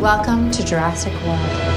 Welcome to Jurassic World.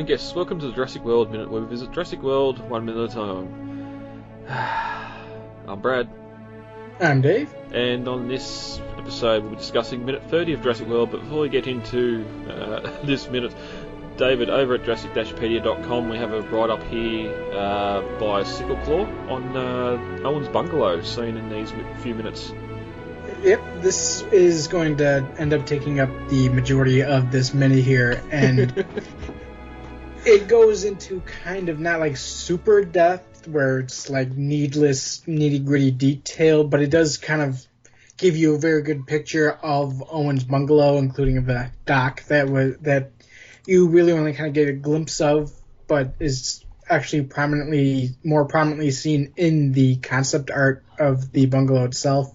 Yes, welcome to the Jurassic World Minute, where we visit Jurassic World 1 minute at a time. I'm Brad. I'm Dave. And on this episode we'll be discussing minute 30 of Jurassic World, but before we get into this minute, David, over at Jurassic-Pedia.com, we have a write-up here by Sickle Claw on Owens' Bungalow, seen in these few minutes. Yep, this is going to end up taking up the majority of this minute here, and it goes into kind of not like super depth where it's like needless nitty-gritty detail, but it does kind of give you a very good picture of Owen's bungalow, including the dock that you really only kind of get a glimpse of, but is actually more prominently seen in the concept art of the bungalow itself.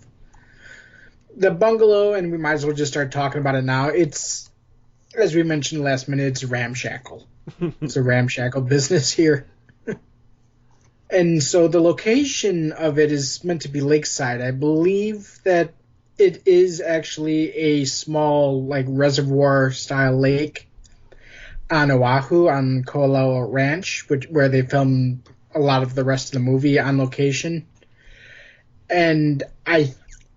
The bungalow, and we might as well just start talking about it now, it's, as we mentioned last minute, it's ramshackle. It's a ramshackle business here. And so the location of it is meant to be lakeside. I believe that it is actually a small, like, reservoir-style lake on Oahu, on Ko'olau Ranch, where they filmed a lot of the rest of the movie on location. And I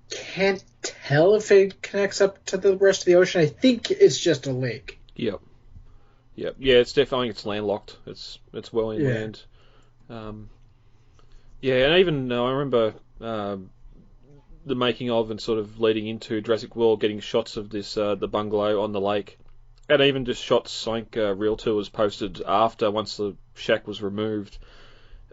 can't tell if it connects up to the rest of the ocean. I think it's just a lake. Yep. Yeah, it's definitely, it's landlocked. It's well inland. And even I remember the making of and sort of leading into Jurassic World, getting shots of this the bungalow on the lake, and even just shots Real Tours posted after, once the shack was removed,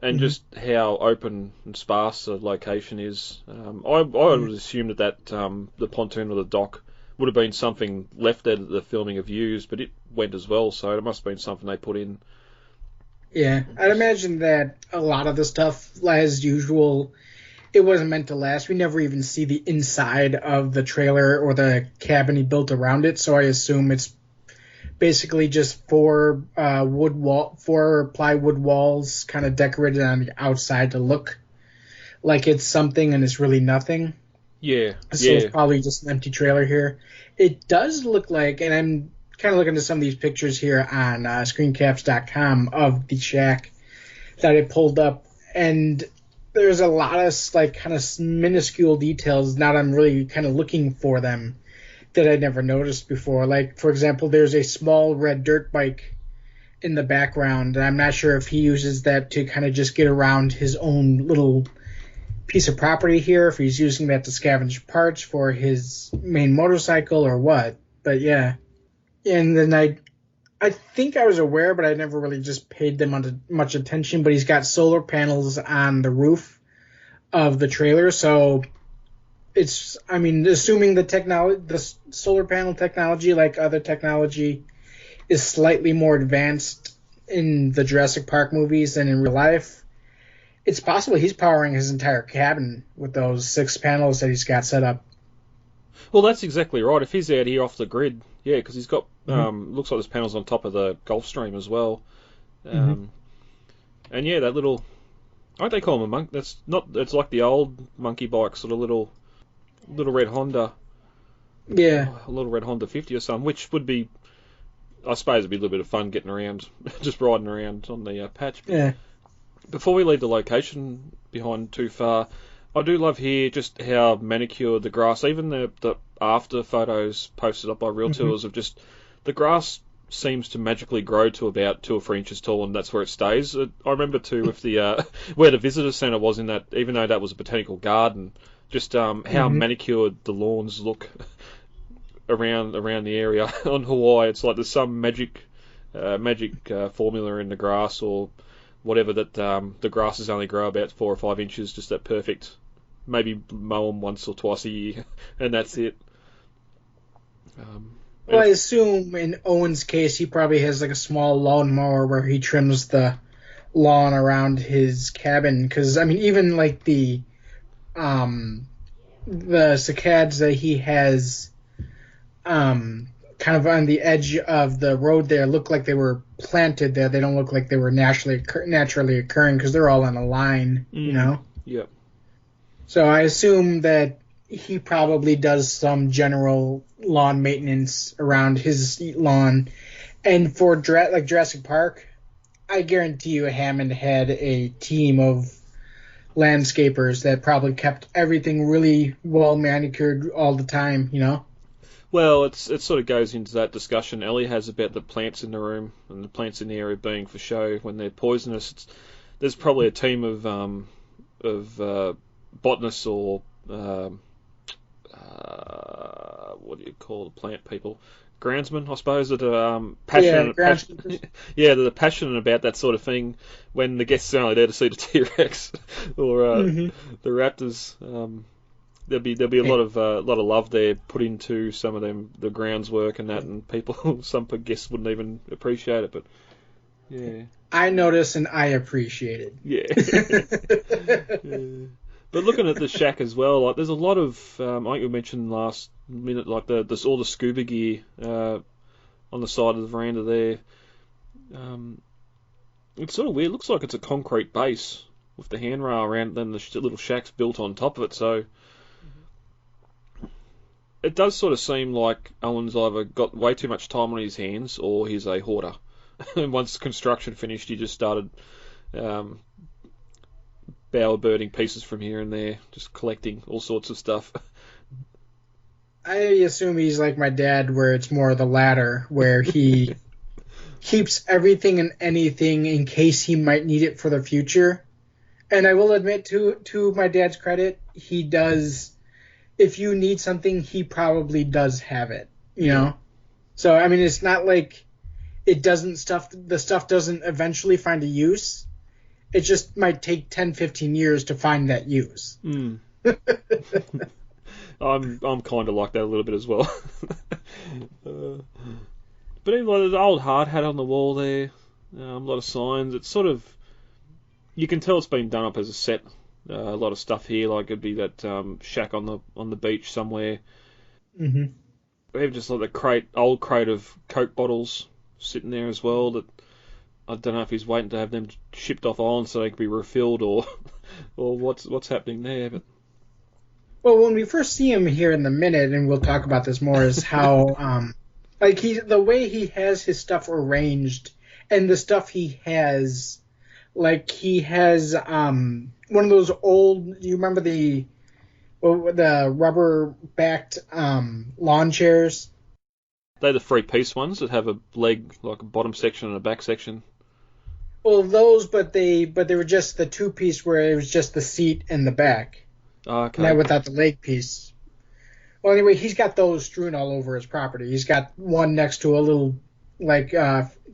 and just how open and sparse the location is. I would assume that the pontoon or the dock would have been something left there that the filming have used, but it went as well, so it must have been something they put in. Yeah, I'd imagine that a lot of the stuff, as usual, it wasn't meant to last. We never even see the inside of the trailer or the cabin he built around it, so I assume it's basically just four plywood walls kind of decorated on the outside to look like it's something, and it's really nothing. Yeah. So it's probably just an empty trailer here. It does look like, and I'm kind of looking at some of these pictures here on screencaps.com of the shack that I pulled up, and there's a lot of like kind of minuscule details now that I'm really kind of looking for them that I never noticed before. Like, for example, there's a small red dirt bike in the background, and I'm not sure if he uses that to kind of just get around his own little piece of property here, if he's using that to scavenge parts for his main motorcycle or what. But yeah. And then I think I was aware, but I never really just paid them much attention, but he's got solar panels on the roof of the trailer, so it's, I mean, assuming the solar panel technology, like other technology, is slightly more advanced in the Jurassic Park movies than in real life, it's possible he's powering his entire cabin with those 6 panels that he's got set up. Well, that's exactly right. If he's out here off the grid, yeah, because he's got looks like there's panels on top of the Gulfstream as well, and yeah, that little, I don't they call him a monk? That's not. It's like the old monkey bike, sort of little red Honda. Yeah, a little red Honda 50 or something, which would be, I suppose, it'd be a little bit of fun getting around, just riding around on the patch. Yeah. Before we leave the location behind too far, I do love here just how manicured the grass, even the after photos posted up by realtors of just the grass seems to magically grow to about 2 or 3 inches tall, and that's where it stays. I remember too with the where the visitor centre was in that, even though that was a botanical garden, just how manicured the lawns look around the area on Hawaii. It's like there's some magic formula in the grass or whatever that the grasses only grow about 4 or 5 inches, just that perfect. Maybe mow them once or twice a year, and that's it. Well, I assume in Owen's case, he probably has like a small lawn mower where he trims the lawn around his cabin. Because I mean, even like the cicads that he has, kind of on the edge of the road there, look like they were planted there. They don't look like they were naturally occurring because they're all in a line, you know. Yep. So I assume that he probably does some general lawn maintenance around his lawn. And for like Jurassic Park, I guarantee you Hammond had a team of landscapers that probably kept everything really well manicured all the time, you know? Well, it sort of goes into that discussion Ellie has about the plants in the room and the plants in the area being for show when they're poisonous. There's probably a team of botanists or what do you call the plant people? Groundsmen, I suppose, that are passionate. Yeah, that are passionate about that sort of thing. When the guests are only there to see the T-Rex or the raptors, there'll be a lot of love there put into some of the grounds work and that, and people, some guests wouldn't even appreciate it, but yeah. I notice and I appreciate it. Yeah. Yeah. But looking at the shack as well, like there's a lot of, like you mentioned last minute, like all the scuba gear on the side of the veranda there. It's sort of weird. It looks like it's a concrete base with the handrail around it, then the little shack's built on top of it. So it does sort of seem like Owen's either got way too much time on his hands or he's a hoarder. And once construction finished, he just started bower-birding pieces from here and there, just collecting all sorts of stuff. I assume he's like my dad, where it's more the latter, where he keeps everything and anything in case he might need it for the future. And I will admit, to my dad's credit, he does. If you need something, he probably does have it, you know? So, I mean, it's not like the stuff doesn't eventually find a use. It just might take 10, 15 years to find that use. I'm kind of like that a little bit as well. But even like the old hard hat on the wall there, a lot of signs. It's sort of, you can tell it's been done up as a set. A lot of stuff here, like it'd be that shack on the beach somewhere. Mm-hmm. Even just like the old crate of Coke bottles sitting there as well. That I don't know if he's waiting to have them shipped off island so they can be refilled or what's happening there. But well, when we first see him here in the minute, and we'll talk about this more, is how the way he has his stuff arranged, and the stuff he has, like he has one of those old. Do you remember the rubber backed lawn chairs? They're the 3-piece ones that have a leg, like a bottom section and a back section. Well, those, but they were just the 2-piece where it was just the seat and the back. Okay. Not without the leg piece. Well, anyway, he's got those strewn all over his property. He's got one next to a little,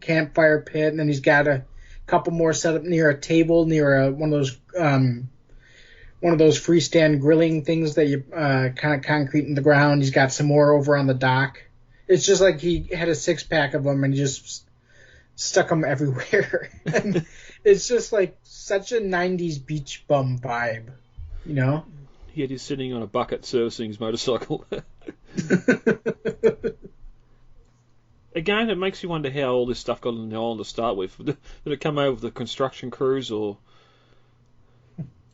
campfire pit, and then he's got a couple more set up near a table, near one of those freestand grilling things that you kind of concrete in the ground. He's got some more over on the dock. It's just like he had a 6-pack of them and he just stuck them everywhere. And it's just like such a 90s beach bum vibe, you know? Yet he's sitting on a bucket servicing his motorcycle. Again, it makes you wonder how all this stuff got on the island to start with. Did it come over with the construction crews or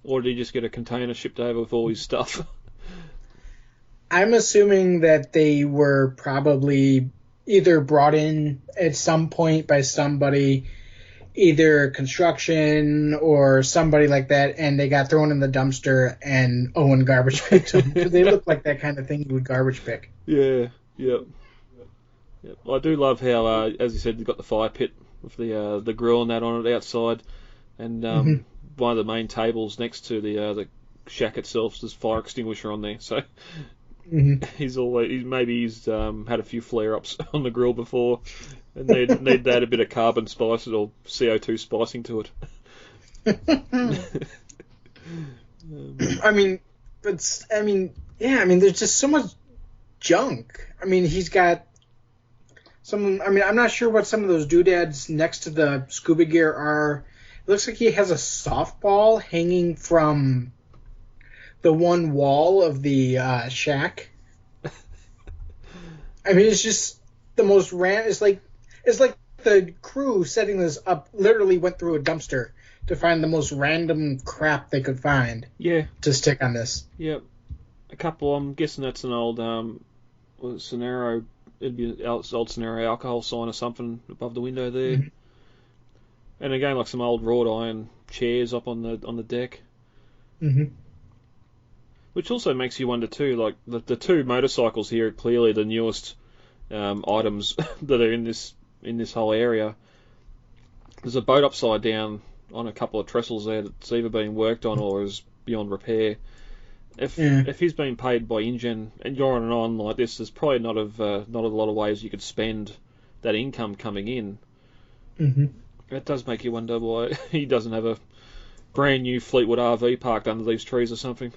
did he just get a container shipped over with all his stuff? I'm assuming that they were probably either brought in at some point by somebody either construction or somebody like that, and they got thrown in the dumpster, and Owen garbage picked them. They look like that kind of thing you would garbage pick. Yeah, yep. Yep. I do love how, as you said, you've got the fire pit with the grill and that on it outside, and one of the main tables next to the shack itself, there's fire extinguisher on there. So he's had a few flare-ups on the grill before, and need to add a bit of carbon spice or CO2 spicing to it. There's just so much junk. I mean, he's got I'm not sure what some of those doodads next to the scuba gear are. It looks like he has a softball hanging from the one wall of the shack. I mean, it's just the most It's like the crew setting this up literally went through a dumpster to find the most random crap they could find. Yeah. To stick on this. Yep. A couple. I'm guessing that's an old scenario. It'd be an old scenario alcohol sign or something above the window there. And again, like some old wrought iron chairs up on the deck. Which also makes you wonder too, like the two motorcycles here are clearly the newest items that are in this whole area. There's a boat upside down on a couple of trestles there that's either being worked on or is beyond repair. If he's being paid by InGen and you're on and on like this, there's probably not a lot of ways you could spend that income coming in. It does make you wonder why he doesn't have a brand new Fleetwood RV parked under these trees or something.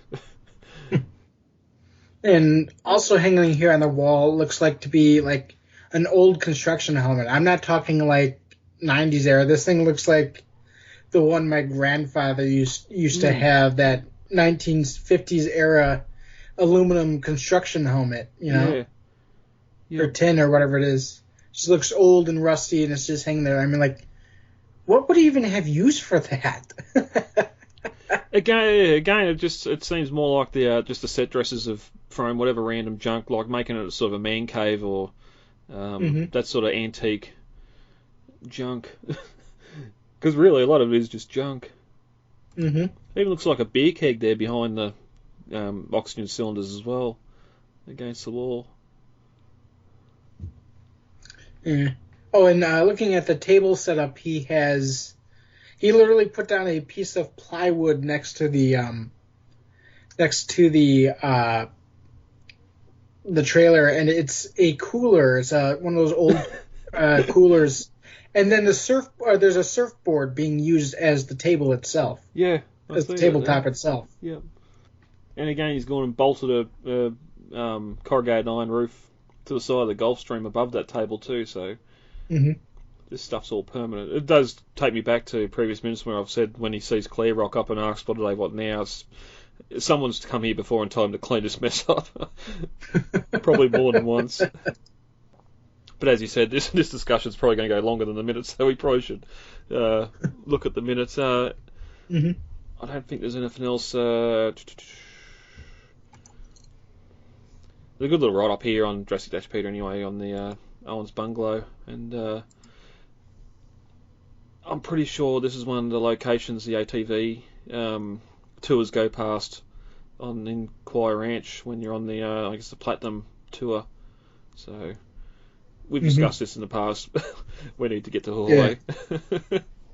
And also hanging here on the wall looks like to be like an old construction helmet. I'm not talking like 90s era. This thing looks like the one my grandfather used to have, that 1950s era aluminum construction helmet, or tin or whatever it is. Just looks old and rusty, and it's just hanging there. I mean, like, what would he even have use for that? Again, it seems more like just the set dresses of throwing whatever random junk, like making it a sort of a man cave or that sort of antique junk. Because really, a lot of it is just junk. Even looks like a beer keg there behind the oxygen cylinders as well, against the wall. Yeah. Oh, and looking at the table setup, he literally put down a piece of plywood next to the trailer, and it's a cooler. It's one of those old coolers. And then there's a surfboard being used as the table itself. Yeah. As the tabletop itself. Yeah. And again, he's gone and bolted a corrugated iron roof to the side of the Gulfstream above that table too, so this stuff's all permanent. It does take me back to previous minutes where I've said when he sees Clare rock up and asks, what do they want now? Someone's come here before and told him to clean this mess up. Probably more than once. But as you said, this discussion's probably going to go longer than the minutes, so we probably should look at the minutes. I don't think there's anything else. There's a good little write-up here on Jurassic Pedia anyway, on the Owens Bungalow, and I'm pretty sure this is one of the locations the ATV tours go past in Clare Ranch when you're on the Platinum tour. So we've discussed this in the past. We need to get to Hawaii.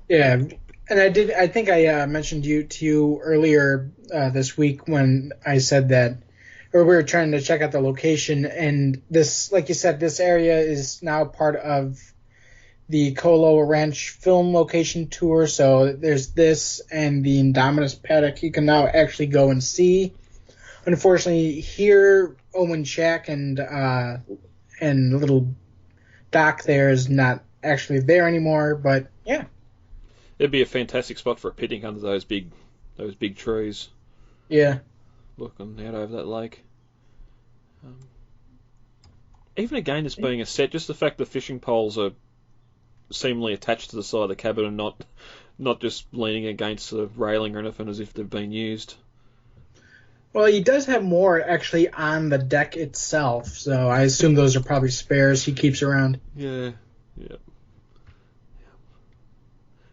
Yeah, and I think I mentioned to you earlier this week when I said that, or we were trying to check out the location, and this, like you said, this area is now part of the Colo Ranch film location tour. So there's this and the Indominus paddock you can now actually go and see. Unfortunately, here Owen Shack and little dock there is not actually there anymore. But yeah, it'd be a fantastic spot for a picnic under those big trees. Yeah. Looking out over that lake. Even again, this being a set, just the fact the fishing poles are seemingly attached to the side of the cabin and not just leaning against the railing or anything as if they've been used. Well, he does have more actually on the deck itself, so I assume those are probably spares he keeps around. Yeah.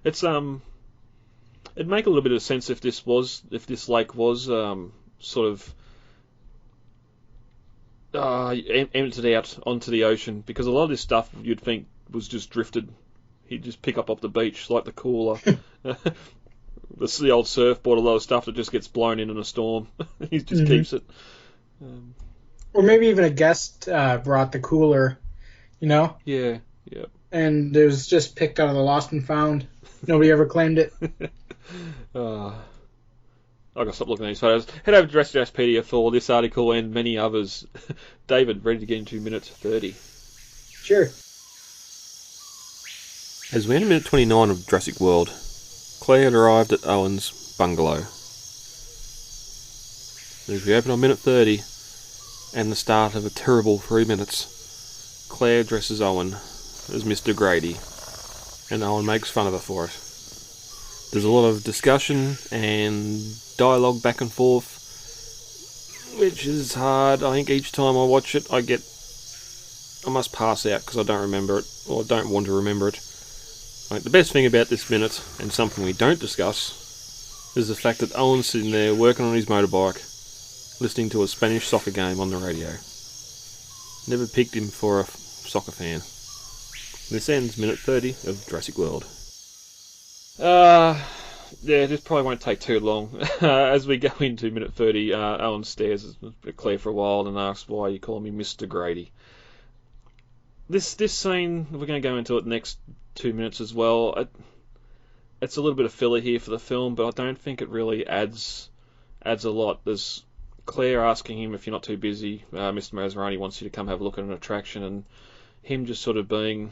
It's it'd make a little bit of sense if this lake was sort of emptied out onto the ocean, because a lot of this stuff you'd think was just drifted. He'd just pick up off the beach, like the cooler, the old surfboard, a lot of stuff that just gets blown in a storm. He just keeps it. Or maybe even a guest brought the cooler, Yeah. And it was just picked out of the lost and found. Nobody ever claimed it. I've got to stop looking at these photos. Head over to Pedia for this article and many others. David, ready to get into minute 30. Sure. As we enter minute 29 of Jurassic World, Claire had arrived at Owens' bungalow. As we open on minute 30, and the start of a terrible 3 minutes, Claire addresses Owen as Mr. Grady, and Owen makes fun of her for it. There's a lot of discussion and dialogue back and forth, which is hard. I think each time I watch it, I must pass out because I don't remember it, or don't want to remember it. I think the best thing about this minute, and something we don't discuss, is the fact that Owen's sitting there working on his motorbike, listening to a Spanish soccer game on the radio. Never picked him for a soccer fan. This ends minute 30 of Jurassic World. This probably won't take too long. As we go into minute 30, Owen stares at Claire for a while and asks why you call me Mr. Grady. This scene, we're going to go into it next 2 minutes as well. It's a little bit of filler here for the film, but I don't think it really adds a lot. There's Claire asking him if you're not too busy. Mr. Masrani wants you to come have a look at an attraction, and him just sort of being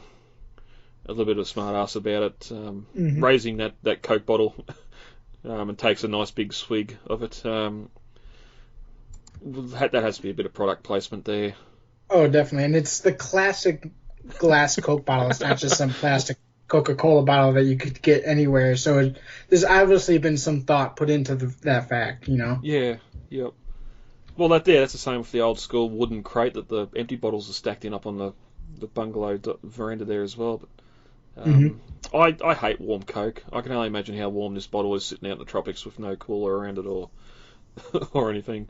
a little bit of a smart ass about it, raising that Coke bottle and takes a nice big swig of it. That has to be a bit of product placement there. Oh, definitely. And it's the classic glass Coke bottle. It's not just some plastic Coca-Cola bottle that you could get anywhere. So there's obviously been some thought put into that fact, Yeah, yep. Well, that's the same with the old school wooden crate that the empty bottles are stacked in up on the bungalow veranda there as well. But I hate warm Coke. I can only imagine how warm this bottle is sitting out in the tropics with no cooler around it or anything.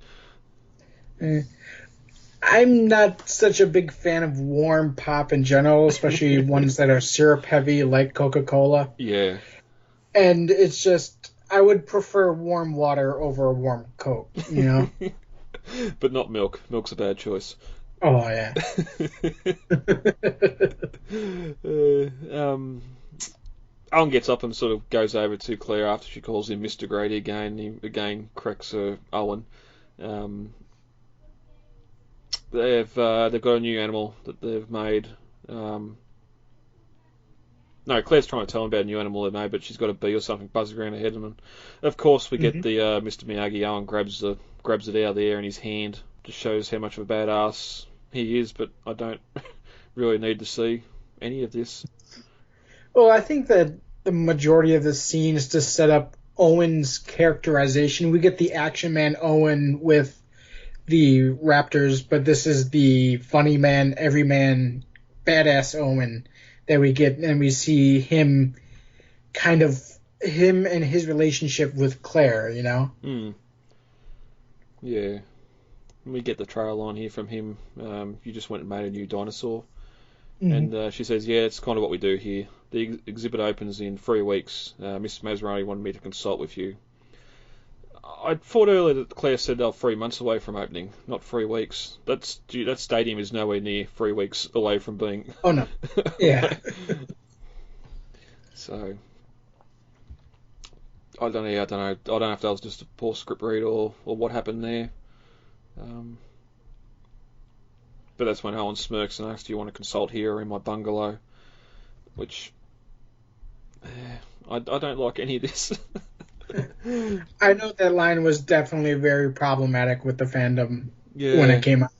I'm not such a big fan of warm pop in general, especially ones that are syrup heavy like Coca-Cola. Yeah. And it's just, I would prefer warm water over a warm Coke, But not milk. Milk's a bad choice. Oh, yeah. Owen gets up and sort of goes over to Claire after she calls him Mr. Grady again. He again corrects Owen. They've got a new animal that they've made. No, Claire's trying to tell him about a new animal they've made, but she's got a bee or something buzzing around ahead of them. And of course, we get the Mr. Miyagi. Owen grabs it out of the air in his hand. Just shows how much of a badass he is, but I don't really need to see any of this. Well, I think that the majority of the scene is to set up Owen's characterization. We get the action man Owen with the raptors, but this is the funny man, everyman, badass Owen that we get, and we see him and his relationship with Claire, Yeah. We get the trail line here from him. You just went and made a new dinosaur. And she says, yeah, it's kind of what we do here. The exhibit opens in 3 weeks. Mr. Masrani wanted me to consult with you. I thought earlier that Claire said they're 3 months away from opening, not 3 weeks. That stadium is nowhere near 3 weeks away from being... Oh, no. Yeah. So... I don't know. I don't know if that was just a poor script read or what happened there. But that's when Owen smirks and asks, do you want to consult here or in my bungalow? Which... I don't like any of this. I know that line was definitely very problematic with the fandom when it came out.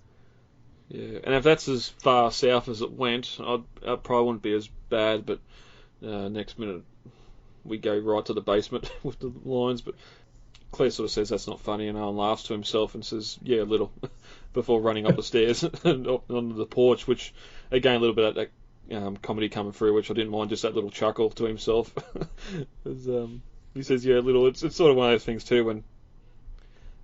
Yeah, and if that's as far south as it went, I probably wouldn't be as bad, but next minute we go right to the basement with the lines, but Claire sort of says that's not funny, and Owen laughs to himself and says, yeah, a little, before running up the stairs and up onto the porch, which, again, a little bit of that comedy coming through, which I didn't mind. Just that little chuckle to himself. He says, "Yeah, little." It's sort of one of those things too when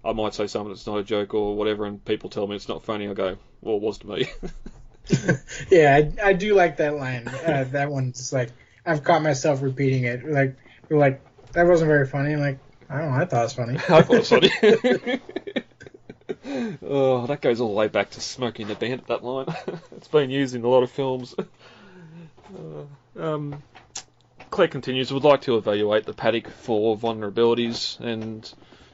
I might say something that's not a joke or whatever, and people tell me it's not funny. I go, "Well, it was to me." Yeah, I do like that line. That one's like, I've caught myself repeating it. Like, you're like, that wasn't very funny. I'm like, I don't know, I thought it was funny. I thought it was funny. Oh, that goes all the way back to Smokey and the Bandit, that line. It's been used in a lot of films. Claire continues, would like to evaluate the paddock for vulnerabilities, and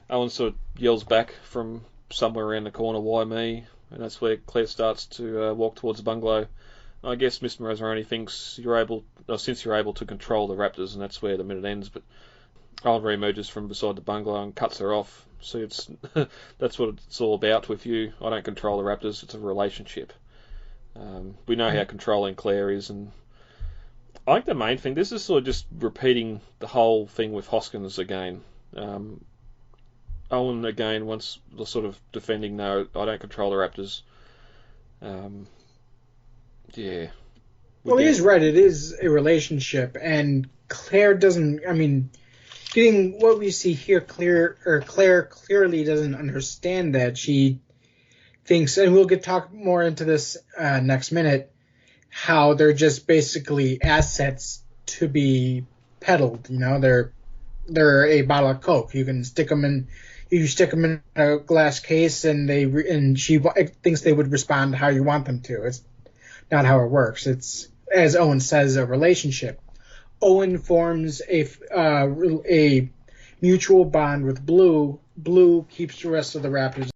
Owen sort of yells back from somewhere around the corner, "Why me?" And that's where Claire starts to walk towards the bungalow. I guess Mr. Mazzaroni thinks since you're able to control the raptors, and that's where the minute ends, but Owen re-emerges from beside the bungalow and cuts her off. See, that's what it's all about with you. I don't control the raptors, it's a relationship. We know how controlling Claire is, and I think the main thing, this is sort of just repeating the whole thing with Hoskins again. Owen again wants the sort of defending, no, I don't control the raptors. Yeah. Well, he is right. It is a relationship, and Claire doesn't. I mean, getting what we see here, Claire clearly doesn't understand that. She thinks, and we'll talk more into this next minute, how they're just basically assets to be peddled. You know, they're a bottle of Coke. You can stick them in. You stick them in a glass case, and she thinks they would respond how you want them to. It's not how it works. It's, as Owen says, a relationship. Owen forms a mutual bond with Blue. Blue keeps the rest of the raptors